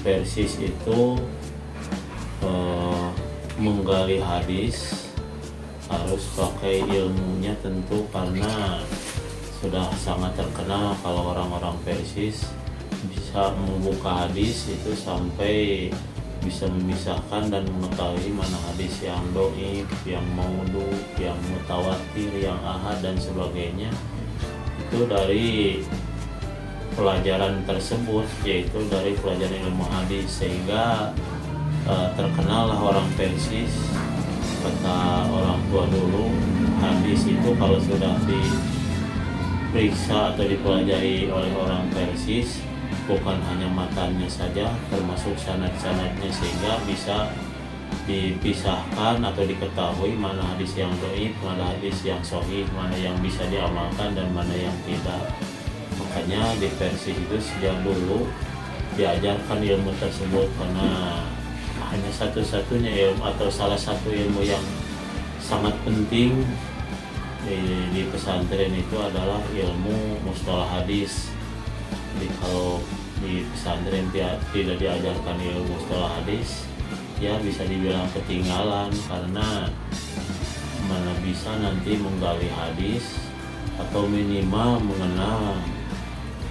Persis itu menggali hadis harus pakai ilmunya tentu, karena sudah sangat terkenal kalau orang-orang Persis bisa membuka hadis itu sampai bisa memisahkan dan mengetahui mana hadis yang dhaif, yang maudhu, yang mutawatir, yang ahad dan sebagainya. Itu dari pelajaran tersebut, yaitu dari pelajaran ilmu hadis, sehingga terkenal lah orang Persis. Kata orang tua dulu, hadis itu kalau sudah diperiksa atau dipelajari oleh orang Persis, bukan hanya matanya saja, termasuk sanad-sanadnya, sehingga bisa dipisahkan atau diketahui mana hadis yang dhaif, mana hadis yang sahih, mana yang bisa diamalkan dan mana yang tidak. Makanya di Persis itu sejak dulu diajarkan ilmu tersebut, karena hanya satu-satunya ilmu atau salah satu ilmu yang sangat penting di pesantren itu adalah ilmu mustalah hadis. Jadi kalau di pesantren tidak diajarkan ilmu mustalah hadis, ya bisa dibilang ketinggalan, karena mana bisa nanti menggali hadis atau minimal mengenal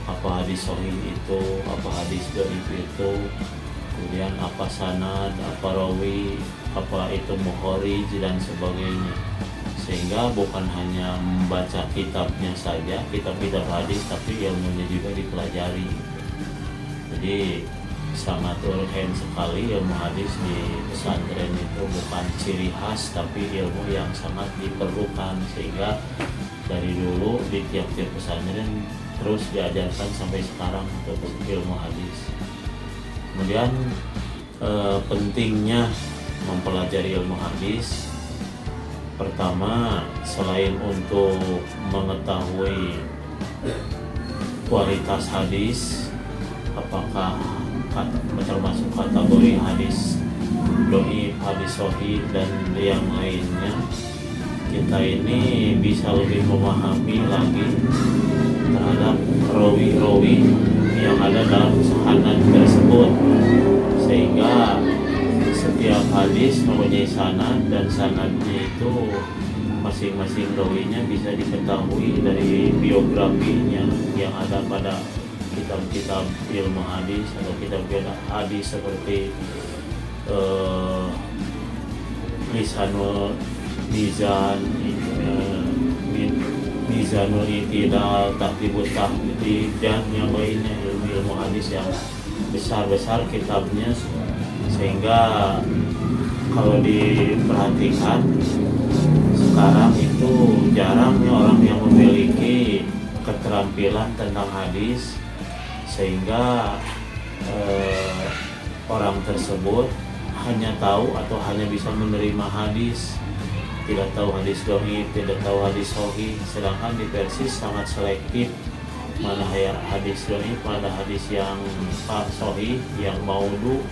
apa hadis sahih itu, apa hadis dhaif itu, kemudian apa sanad, apa rawi, apa itu mukharij dan sebagainya. Sehingga bukan hanya membaca kitabnya saja, kitab-kitab hadis, tapi ilmunya juga dipelajari. Jadi sangat urgen sekali ilmu hadis di pesantren itu, bukan ciri khas tapi ilmu yang sangat diperlukan, sehingga dari dulu di tiap-tiap pesantren terus diajarkan sampai sekarang untuk ilmu hadis. Kemudian pentingnya mempelajari ilmu hadis, pertama selain untuk mengetahui kualitas hadis, apakah termasuk kategori hadis dhaif, hadis sahih dan yang lainnya, kita ini bisa lebih memahami lagi terhadap rawi-rawi yang ada dalam sanad tersebut, sehingga setiap hadis mempunyai sanad dan sanadnya itu masing-masing rawinya bisa diketahui dari biografinya yang ada pada kitab-kitab ilmu hadis atau kitab-kitab hadis seperti Lisanul Mizan, Mizanul I'tidal, Tahdhibut Tahdhib dan yang lainnya, ilmu-ilmu hadis yang besar-besar kitabnya, sehingga kalau diperhatikan sekarang itu jarangnya orang yang memiliki keterampilan tentang hadis, sehingga orang tersebut hanya tahu atau hanya bisa menerima hadis, tidak tahu hadis dhaif, tidak tahu hadis sahih. Sedangkan di Persis sangat selektif mana hadis dhaif, mana hadis yang sahih, yang maudhu,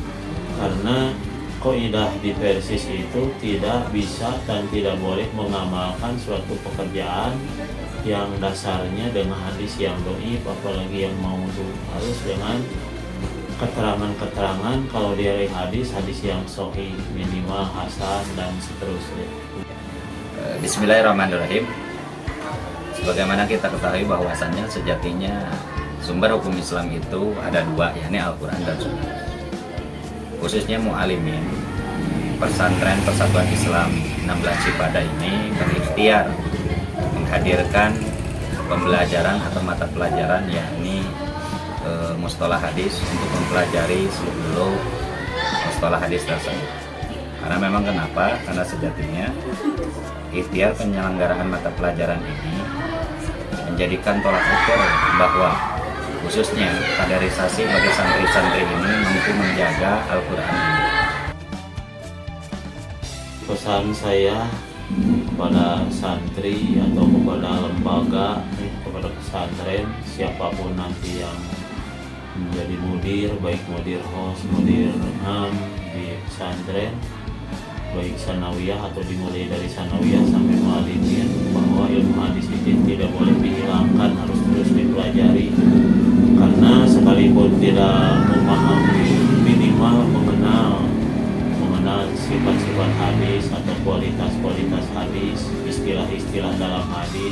karena kaidah di Persis itu tidak bisa dan tidak boleh mengamalkan suatu pekerjaan yang dasarnya dengan hadis yang dhaif, apalagi yang maudhu. Harus dengan keterangan-keterangan kalau dari hadis yang sahih, minimal hasan dan seterusnya. Bismillahirrahmanirrahim. Sebagaimana kita ketahui bahwasannya sejatinya sumber hukum Islam itu ada dua, yakni Al-Quran dan Sunnah. Khususnya mu'alimin pesantren Persatuan Islam 16 Cipada ini berikhtiar menghadirkan pembelajaran atau mata pelajaran yakni mustalah hadis untuk mempelajari seluruh mustalah hadis tersebut. Karena memang kenapa? Karena sejatinya ikhtiar penyelenggaraan mata pelajaran ini menjadikan tolak ukur bahwa khususnya kaderisasi bagi santri-santri ini mampu menjaga Al-Quran ini. Pesan saya kepada santri atau kepada lembaga, kepada pesantren, siapapun nanti yang menjadi mudir, baik mudir hos, mudir am di pesantren, baik sanawiyah atau dimulai dari sanawiyah sampai mu'alimin, bahwa ilmu hadis itu tidak boleh dihilangkan, harus terus dipelajari. Karena sekalipun tidak memahami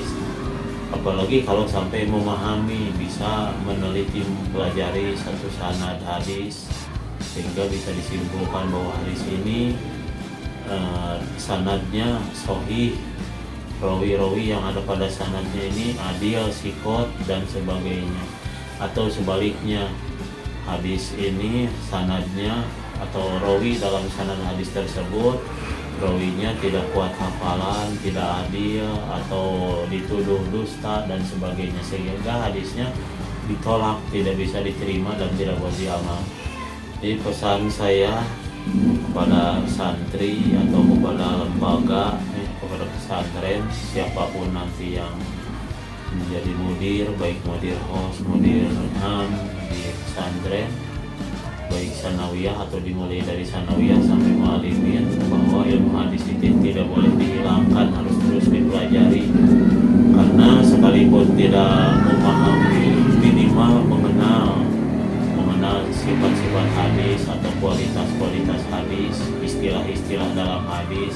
hadis. Apalagi kalau sampai memahami, bisa meneliti, mempelajari satu sanad hadis sehingga bisa disimpulkan bahwa hadis ini sanadnya sahih, rawi-rawi yang ada pada sanadnya ini adil, sikot dan sebagainya. Atau sebaliknya, hadis ini sanadnya atau rawi dalam sanad hadis tersebut rawinya tidak kuat hafalan, tidak adil, atau dituduh dusta dan sebagainya, sehingga hadisnya ditolak, tidak bisa diterima dan tidak boleh diamal. Jadi pesan saya kepada santri atau kepada lembaga, kepada pesantren, siapapun nanti yang menjadi mudir, baik mudir hos, mudir di pesantren, baik sanawiyah atau dimulai dari sanawiyah sampai mu'alimin, bahwa ilmu hadis itu tidak boleh dihilangkan, harus terus dipelajari. Karena sekalipun tidak memahami, minimal mengenal sifat-sifat hadis atau kualitas-kualitas hadis, istilah-istilah dalam hadis.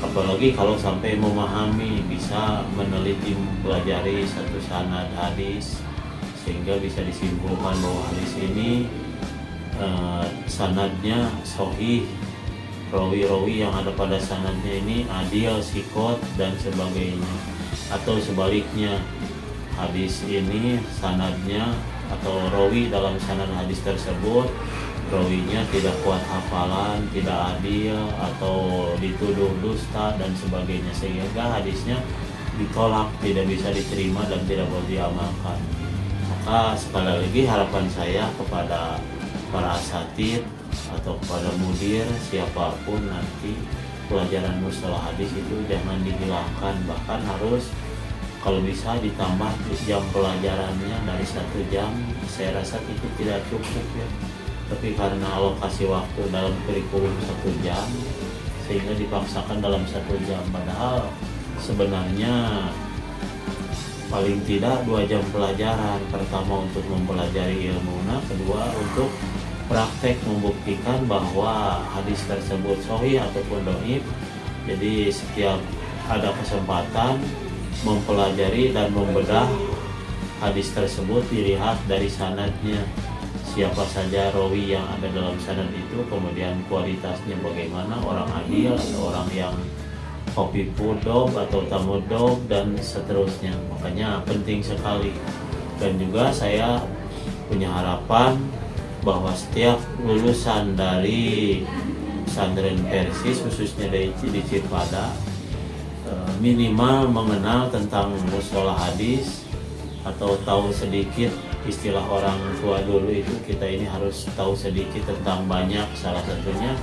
Apalagi kalau sampai memahami, bisa meneliti, mempelajari satu sanad hadis sehingga bisa disimpulkan bahwa hadis ini sanadnya sahih, rawi-rawi yang ada pada sanadnya ini adil, sikot dan sebagainya. Atau sebaliknya, hadis ini sanadnya atau rawi dalam sanad hadis tersebut rawinya tidak kuat hafalan, tidak adil, atau dituduh dusta dan sebagainya, sehingga hadisnya ditolak, tidak bisa diterima dan tidak boleh diamalkan. Maka sekali lagi harapan saya kepada para asatid atau kepada mudir, siapapun nanti, pelajaran mustalah hadis itu jangan dihilangkan, bahkan harus kalau bisa ditambah jam pelajarannya dari 1 jam. Saya rasa itu tidak cukup ya, tapi karena alokasi waktu dalam kurikulum 1 jam sehingga dipaksakan dalam 1 jam, padahal sebenarnya paling tidak 2 jam pelajaran. Pertama untuk mempelajari ilmunya, kedua untuk praktek membuktikan bahwa hadis tersebut sahih ataupun dhaif. Jadi setiap ada kesempatan mempelajari dan membedah hadis tersebut, dilihat dari sanadnya, siapa saja rawi yang ada dalam sanad itu, kemudian kualitasnya bagaimana, orang adil atau orang yang kopi pudob atau tamudob dan seterusnya. Makanya penting sekali. Dan juga saya punya harapan bahwa setiap lulusan dari pesantren Persis, khususnya di Cipada, minimal mengenal tentang mustalah hadis atau tahu sedikit istilah orang tua dulu itu. Kita ini harus tahu sedikit tentang banyak, salah satunya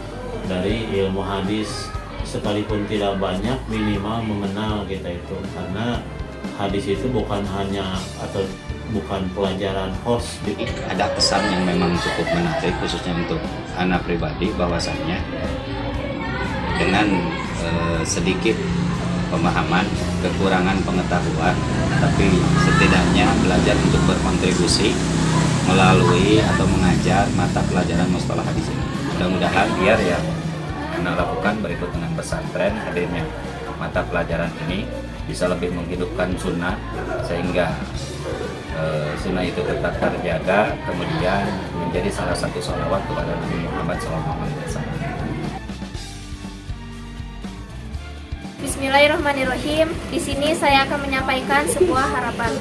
dari ilmu hadis. Sekalipun tidak banyak, minimal mengenal kita itu, karena hadis itu bukan hanya atau bukan pelajaran khos. Ada kesan yang memang cukup menarik, khususnya untuk anak pribadi, bahwasannya dengan sedikit pemahaman, kekurangan pengetahuan, tapi setidaknya belajar untuk berkontribusi melalui atau mengajar mata pelajaran mustalah hadis ini. Mudah-mudahan biar yang anak lakukan berikut dengan pesantren, hadirnya mata pelajaran ini bisa lebih menghidupkan sunnah, sehingga sunnah itu tetap terjaga, kemudian menjadi salah satu sholawat kepada Nabi Muhammad SAW. Bismillahirrahmanirrahim. Di sini saya akan menyampaikan sebuah harapan.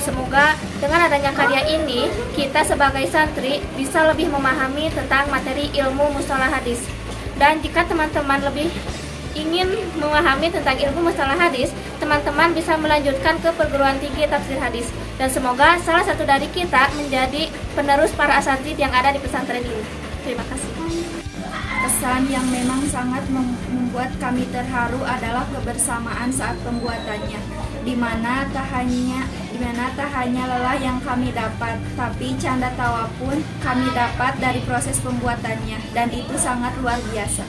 Semoga dengan adanya karya ini, kita sebagai santri bisa lebih memahami tentang materi ilmu mustalah hadis. Dan jika teman-teman lebih ingin memahami tentang ilmu mustalah hadis, teman-teman bisa melanjutkan ke perguruan tinggi tafsir hadis. Dan semoga salah satu dari kita menjadi penerus para asatidz yang ada di pesantren ini. Terima kasih. Kesan yang memang sangat membuat kami terharu adalah kebersamaan saat pembuatannya, di mana tak hanya lelah yang kami dapat, tapi canda tawa pun kami dapat dari proses pembuatannya, dan itu sangat luar biasa.